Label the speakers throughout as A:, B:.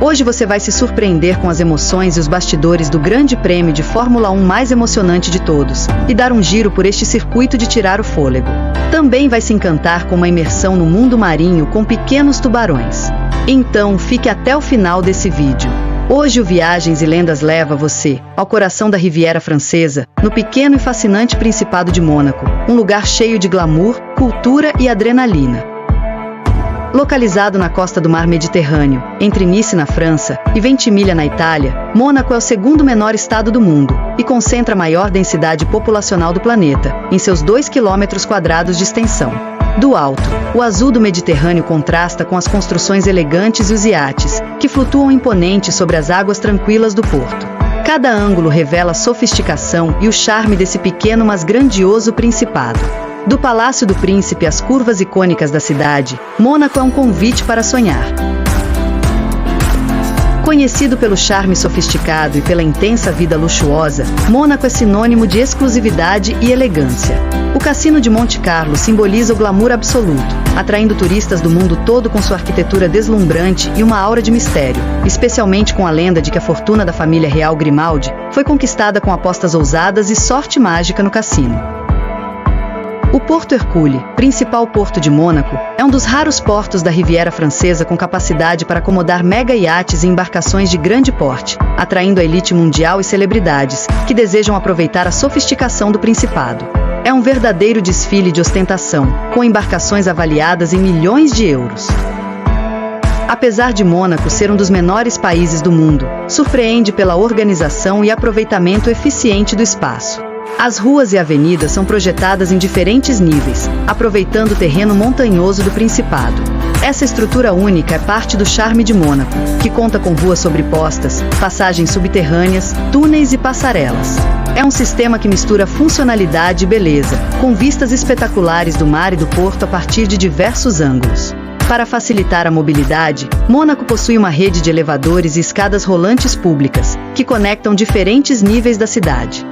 A: Hoje você vai se surpreender com as emoções e os bastidores do Grande Prêmio de Fórmula 1 mais emocionante de todos, e dar um giro por este circuito de tirar o fôlego. Também vai se encantar com uma imersão no mundo marinho com pequenos tubarões. Então, fique até o final desse vídeo. Hoje o Viagens e Lendas leva você ao coração da Riviera Francesa, no pequeno e fascinante Principado de Mônaco, um lugar cheio de glamour, cultura e adrenalina. Localizado na costa do Mar Mediterrâneo, entre Nice na França e Ventimiglia na Itália, Mônaco é o segundo menor estado do mundo e concentra a maior densidade populacional do planeta, em seus 2 km² de extensão. Do alto, o azul do Mediterrâneo contrasta com as construções elegantes e os iates, que flutuam imponentes sobre as águas tranquilas do porto. Cada ângulo revela a sofisticação e o charme desse pequeno mas grandioso principado. Do Palácio do Príncipe às curvas icônicas da cidade, Mônaco é um convite para sonhar. Conhecido pelo charme sofisticado e pela intensa vida luxuosa, Mônaco é sinônimo de exclusividade e elegância. O Cassino de Monte Carlo simboliza o glamour absoluto, atraindo turistas do mundo todo com sua arquitetura deslumbrante e uma aura de mistério, especialmente com a lenda de que a fortuna da família real Grimaldi foi conquistada com apostas ousadas e sorte mágica no cassino. O Porto Hercule, principal porto de Mônaco, é um dos raros portos da Riviera Francesa com capacidade para acomodar mega-iates e embarcações de grande porte, atraindo a elite mundial e celebridades, que desejam aproveitar a sofisticação do Principado. É um verdadeiro desfile de ostentação, com embarcações avaliadas em milhões de euros. Apesar de Mônaco ser um dos menores países do mundo, surpreende pela organização e aproveitamento eficiente do espaço. As ruas e avenidas são projetadas em diferentes níveis, aproveitando o terreno montanhoso do Principado. Essa estrutura única é parte do charme de Mônaco, que conta com ruas sobrepostas, passagens subterrâneas, túneis e passarelas. É um sistema que mistura funcionalidade e beleza, com vistas espetaculares do mar e do porto a partir de diversos ângulos. Para facilitar a mobilidade, Mônaco possui uma rede de elevadores e escadas rolantes públicas, que conectam diferentes níveis da cidade.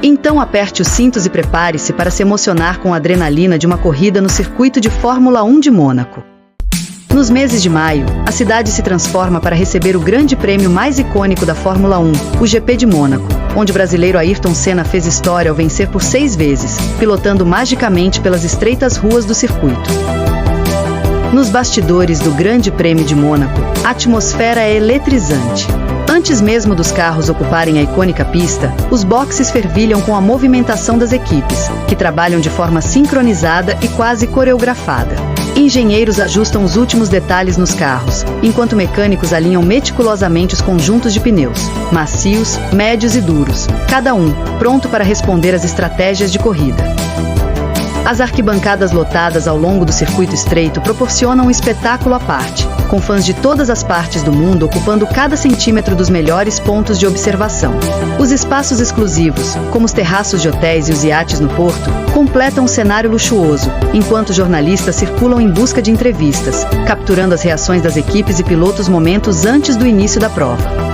A: Então aperte os cintos e prepare-se para se emocionar com a adrenalina de uma corrida no circuito de Fórmula 1 de Mônaco. Nos meses de maio, a cidade se transforma para receber o grande prêmio mais icônico da Fórmula 1, o GP de Mônaco, onde o brasileiro Ayrton Senna fez história ao vencer por 6 vezes, pilotando magicamente pelas estreitas ruas do circuito. Nos bastidores do Grande Prêmio de Mônaco, a atmosfera é eletrizante. Antes mesmo dos carros ocuparem a icônica pista, os boxes fervilham com a movimentação das equipes, que trabalham de forma sincronizada e quase coreografada. Engenheiros ajustam os últimos detalhes nos carros, enquanto mecânicos alinham meticulosamente os conjuntos de pneus, macios, médios e duros, cada um pronto para responder às estratégias de corrida. As arquibancadas lotadas ao longo do circuito estreito proporcionam um espetáculo à parte, com fãs de todas as partes do mundo ocupando cada centímetro dos melhores pontos de observação. Os espaços exclusivos, como os terraços de hotéis e os iates no porto, completam um cenário luxuoso, enquanto jornalistas circulam em busca de entrevistas, capturando as reações das equipes e pilotos momentos antes do início da prova.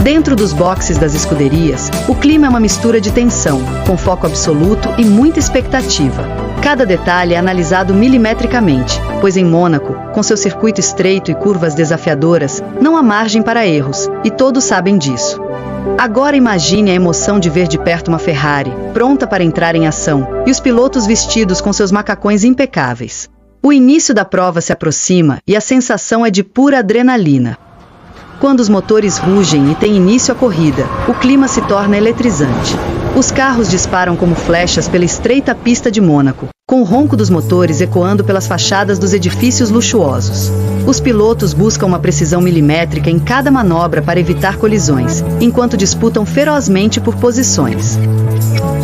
A: Dentro dos boxes das escuderias, o clima é uma mistura de tensão, com foco absoluto e muita expectativa. Cada detalhe é analisado milimetricamente, pois em Mônaco, com seu circuito estreito e curvas desafiadoras, não há margem para erros, e todos sabem disso. Agora imagine a emoção de ver de perto uma Ferrari, pronta para entrar em ação, e os pilotos vestidos com seus macacões impecáveis. O início da prova se aproxima e a sensação é de pura adrenalina. Quando os motores rugem e tem início a corrida, o clima se torna eletrizante. Os carros disparam como flechas pela estreita pista de Mônaco, com o ronco dos motores ecoando pelas fachadas dos edifícios luxuosos. Os pilotos buscam uma precisão milimétrica em cada manobra para evitar colisões, enquanto disputam ferozmente por posições.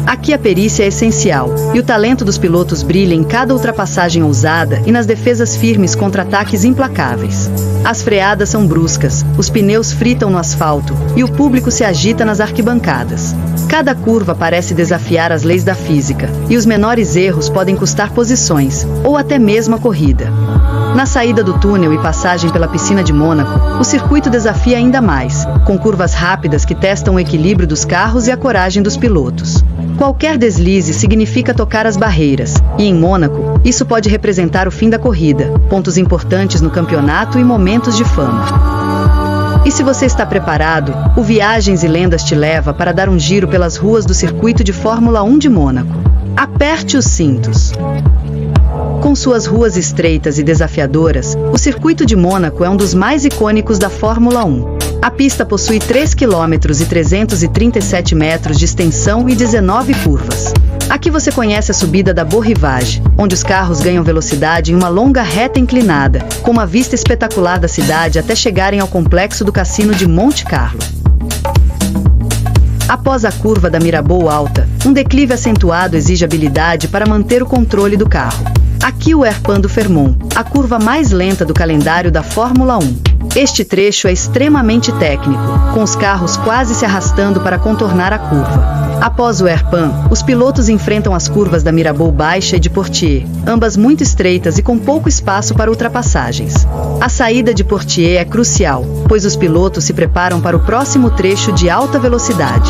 A: Aqui a perícia é essencial, e o talento dos pilotos brilha em cada ultrapassagem ousada e nas defesas firmes contra ataques implacáveis. As freadas são bruscas, os pneus fritam no asfalto, e o público se agita nas arquibancadas. Cada curva parece desafiar as leis da física, e os menores erros podem custar posições, ou até mesmo a corrida. Na saída do túnel e passagem pela piscina de Mônaco, o circuito desafia ainda mais, com curvas rápidas que testam o equilíbrio dos carros e a coragem dos pilotos. Qualquer deslize significa tocar as barreiras, e em Mônaco, isso pode representar o fim da corrida, pontos importantes no campeonato e momentos de fama. E se você está preparado, o Viagens e Lendas te leva para dar um giro pelas ruas do circuito de Fórmula 1 de Mônaco. Aperte os cintos. Com suas ruas estreitas e desafiadoras, o circuito de Mônaco é um dos mais icônicos da Fórmula 1. A pista possui 3 km e 337 metros de extensão e 19 curvas. Aqui você conhece a subida da Beau Rivage, onde os carros ganham velocidade em uma longa reta inclinada, com uma vista espetacular da cidade até chegarem ao complexo do Cassino de Monte Carlo. Após a curva da Mirabeau Alta, um declive acentuado exige habilidade para manter o controle do carro. Aqui o Airpin do Fermont, a curva mais lenta do calendário da Fórmula 1. Este trecho é extremamente técnico, com os carros quase se arrastando para contornar a curva. Após o Airpin, os pilotos enfrentam as curvas da Mirabeau Baixa e de Portier, ambas muito estreitas e com pouco espaço para ultrapassagens. A saída de Portier é crucial, pois os pilotos se preparam para o próximo trecho de alta velocidade.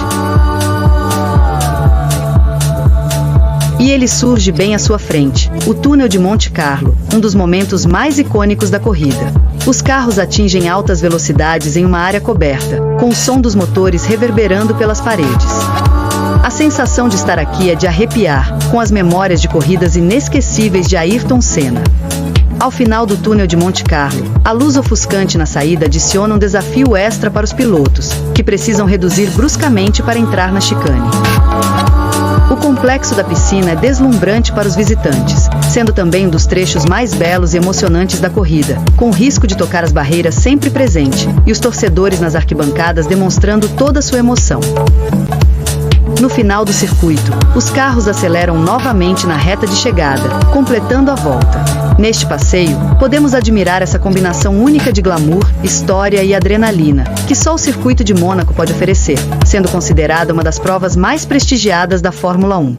A: E ele surge bem à sua frente, o túnel de Monte Carlo, um dos momentos mais icônicos da corrida. Os carros atingem altas velocidades em uma área coberta, com o som dos motores reverberando pelas paredes. A sensação de estar aqui é de arrepiar, com as memórias de corridas inesquecíveis de Ayrton Senna. Ao final do túnel de Monte Carlo, a luz ofuscante na saída adiciona um desafio extra para os pilotos, que precisam reduzir bruscamente para entrar na chicane. O complexo da piscina é deslumbrante para os visitantes, sendo também um dos trechos mais belos e emocionantes da corrida, com o risco de tocar as barreiras sempre presente, e os torcedores nas arquibancadas demonstrando toda a sua emoção. No final do circuito, os carros aceleram novamente na reta de chegada, completando a volta. Neste passeio, podemos admirar essa combinação única de glamour, história e adrenalina, que só o circuito de Mônaco pode oferecer, sendo considerada uma das provas mais prestigiadas da Fórmula 1.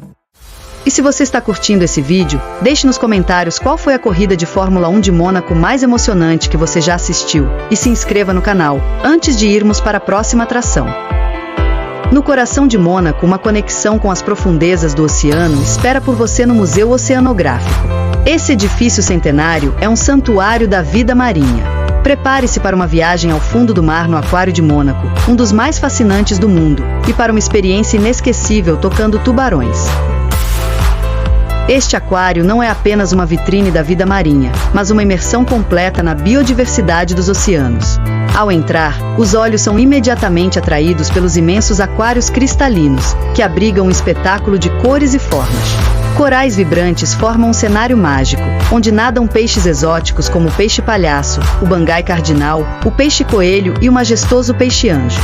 A: E se você está curtindo esse vídeo, deixe nos comentários qual foi a corrida de Fórmula 1 de Mônaco mais emocionante que você já assistiu, e se inscreva no canal, antes de irmos para a próxima atração. No coração de Mônaco, uma conexão com as profundezas do oceano espera por você no Museu Oceanográfico. Esse edifício centenário é um santuário da vida marinha. Prepare-se para uma viagem ao fundo do mar no Aquário de Mônaco, um dos mais fascinantes do mundo, e para uma experiência inesquecível tocando tubarões. Este aquário não é apenas uma vitrine da vida marinha, mas uma imersão completa na biodiversidade dos oceanos. Ao entrar, os olhos são imediatamente atraídos pelos imensos aquários cristalinos, que abrigam um espetáculo de cores e formas. Corais vibrantes formam um cenário mágico, onde nadam peixes exóticos como o peixe-palhaço, o bangai cardinal, o peixe-coelho e o majestoso peixe-anjo.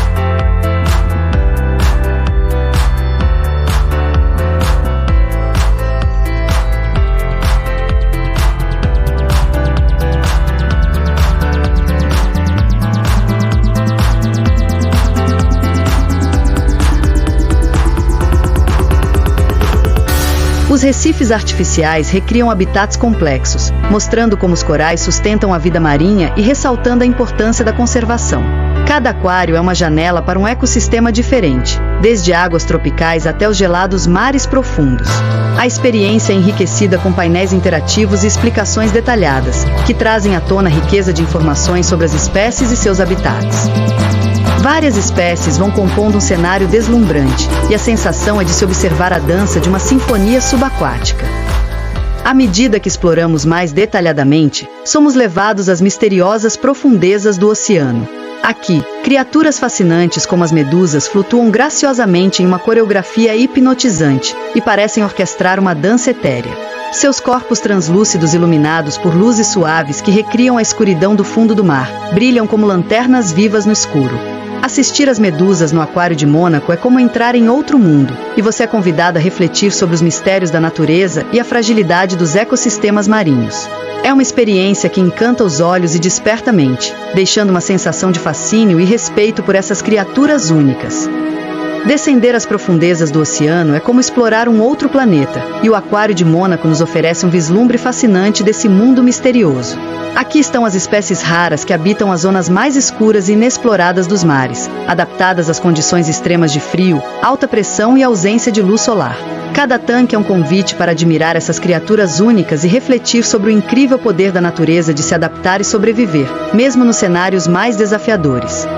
A: Os recifes artificiais recriam habitats complexos, mostrando como os corais sustentam a vida marinha e ressaltando a importância da conservação. Cada aquário é uma janela para um ecossistema diferente, desde águas tropicais até os gelados mares profundos. A experiência é enriquecida com painéis interativos e explicações detalhadas, que trazem à tona riqueza de informações sobre as espécies e seus habitats. Várias espécies vão compondo um cenário deslumbrante, e a sensação é de se observar a dança de uma sinfonia subaquática. À medida que exploramos mais detalhadamente, somos levados às misteriosas profundezas do oceano. Aqui, criaturas fascinantes como as medusas flutuam graciosamente em uma coreografia hipnotizante, e parecem orquestrar uma dança etérea. Seus corpos translúcidos iluminados por luzes suaves que recriam a escuridão do fundo do mar, brilham como lanternas vivas no escuro. Assistir às medusas no Aquário de Mônaco é como entrar em outro mundo, e você é convidado a refletir sobre os mistérios da natureza e a fragilidade dos ecossistemas marinhos. É uma experiência que encanta os olhos e desperta a mente, deixando uma sensação de fascínio e respeito por essas criaturas únicas. Descender às profundezas do oceano é como explorar um outro planeta, e o Aquário de Mônaco nos oferece um vislumbre fascinante desse mundo misterioso. Aqui estão as espécies raras que habitam as zonas mais escuras e inexploradas dos mares, adaptadas às condições extremas de frio, alta pressão e ausência de luz solar. Cada tanque é um convite para admirar essas criaturas únicas e refletir sobre o incrível poder da natureza de se adaptar e sobreviver, mesmo nos cenários mais desafiadores.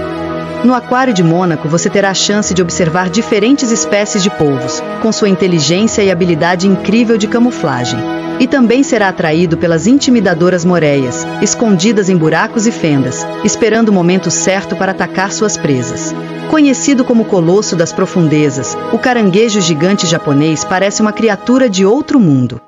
A: No Aquário de Mônaco você terá a chance de observar diferentes espécies de polvos, com sua inteligência e habilidade incrível de camuflagem. E também será atraído pelas intimidadoras moreias, escondidas em buracos e fendas, esperando o momento certo para atacar suas presas. Conhecido como Colosso das Profundezas, o caranguejo gigante japonês parece uma criatura de outro mundo.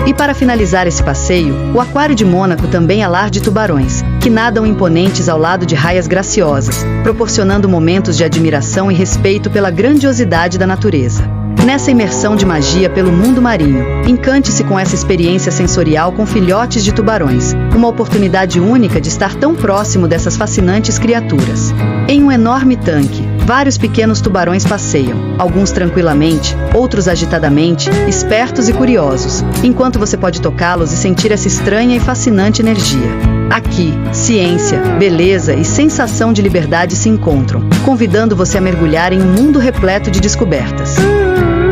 A: E para finalizar esse passeio, o Aquário de Mônaco também é lar de tubarões, que nadam imponentes ao lado de raias graciosas, proporcionando momentos de admiração e respeito pela grandiosidade da natureza. Nessa imersão de magia pelo mundo marinho, encante-se com essa experiência sensorial com filhotes de tubarões, uma oportunidade única de estar tão próximo dessas fascinantes criaturas. Em um enorme tanque, vários pequenos tubarões passeiam, alguns tranquilamente, outros agitadamente, espertos e curiosos, enquanto você pode tocá-los e sentir essa estranha e fascinante energia. Aqui, ciência, beleza e sensação de liberdade se encontram, convidando você a mergulhar em um mundo repleto de descobertas.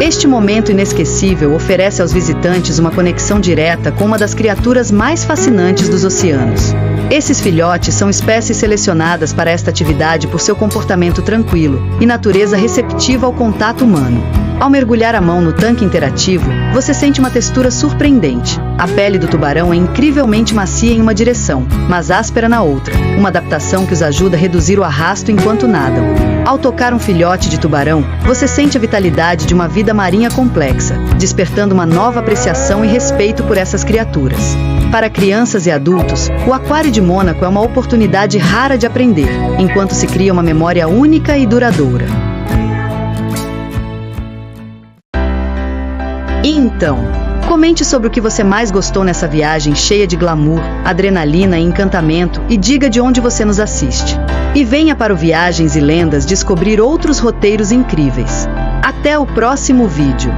A: Este momento inesquecível oferece aos visitantes uma conexão direta com uma das criaturas mais fascinantes dos oceanos. Esses filhotes são espécies selecionadas para esta atividade por seu comportamento tranquilo e natureza receptiva ao contato humano. Ao mergulhar a mão no tanque interativo, você sente uma textura surpreendente. A pele do tubarão é incrivelmente macia em uma direção, mas áspera na outra, uma adaptação que os ajuda a reduzir o arrasto enquanto nadam. Ao tocar um filhote de tubarão, você sente a vitalidade de uma vida marinha complexa, despertando uma nova apreciação e respeito por essas criaturas. Para crianças e adultos, o Aquário de Mônaco é uma oportunidade rara de aprender, enquanto se cria uma memória única e duradoura. E então, comente sobre o que você mais gostou nessa viagem cheia de glamour, adrenalina e encantamento e diga de onde você nos assiste. E venha para o Viagens e Lendas descobrir outros roteiros incríveis. Até o próximo vídeo!